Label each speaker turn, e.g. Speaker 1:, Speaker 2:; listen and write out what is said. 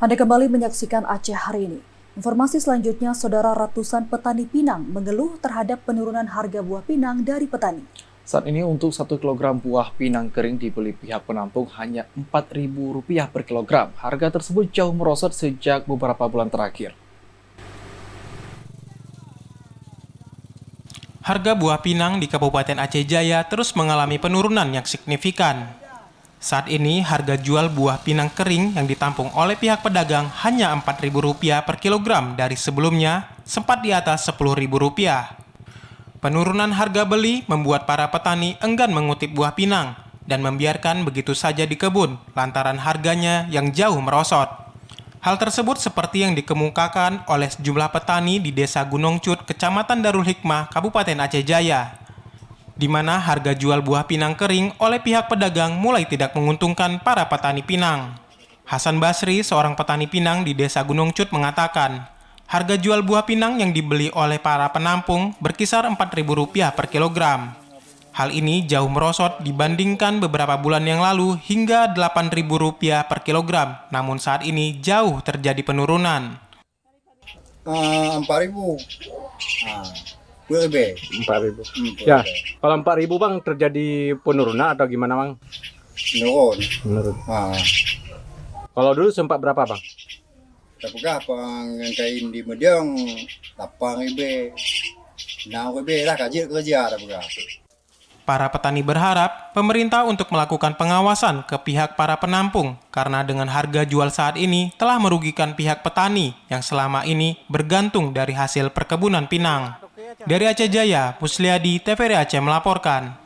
Speaker 1: Anda kembali menyaksikan Aceh hari ini. Informasi selanjutnya, saudara, ratusan petani pinang mengeluh terhadap penurunan harga buah pinang dari petani.
Speaker 2: Saat ini untuk 1 kilogram buah pinang kering dibeli pihak penampung hanya Rp4.000 per kilogram. Harga tersebut jauh merosot sejak beberapa bulan terakhir.
Speaker 3: Harga buah pinang di Kabupaten Aceh Jaya terus mengalami penurunan yang signifikan. Saat ini, harga jual buah pinang kering yang ditampung oleh pihak pedagang hanya Rp4.000 per kilogram dari sebelumnya sempat di atas Rp10.000. Penurunan harga beli membuat para petani enggan mengutip buah pinang dan membiarkan begitu saja di kebun lantaran harganya yang jauh merosot. Hal tersebut seperti yang dikemukakan oleh sejumlah petani di Desa Gunung Cut, Kecamatan Darul Hikmah, Kabupaten Aceh Jaya, di mana harga jual buah pinang kering oleh pihak pedagang mulai tidak menguntungkan para petani pinang. Hasan Basri, seorang petani pinang di Desa Gunung Cut, mengatakan, harga jual buah pinang yang dibeli oleh para penampung berkisar Rp4.000 per kilogram. Hal ini jauh merosot dibandingkan beberapa bulan yang lalu hingga Rp8.000 per kilogram, namun saat ini jauh terjadi penurunan.
Speaker 4: 4.000. Lebih.
Speaker 5: 4.000. Ya, kalau 4.000 Bang terjadi penurunan atau gimana Bang?
Speaker 4: Menurun.
Speaker 5: Kalau dulu sempat berapa Bang?
Speaker 4: Tapi apa yang kain di mediang 8.000. 6.000 lah kerja dah berapa.
Speaker 3: Para petani berharap pemerintah untuk melakukan pengawasan ke pihak para penampung karena dengan harga jual saat ini telah merugikan pihak petani yang selama ini bergantung dari hasil perkebunan pinang. Dari Aceh Jaya, Musliadi, TVRI Aceh melaporkan.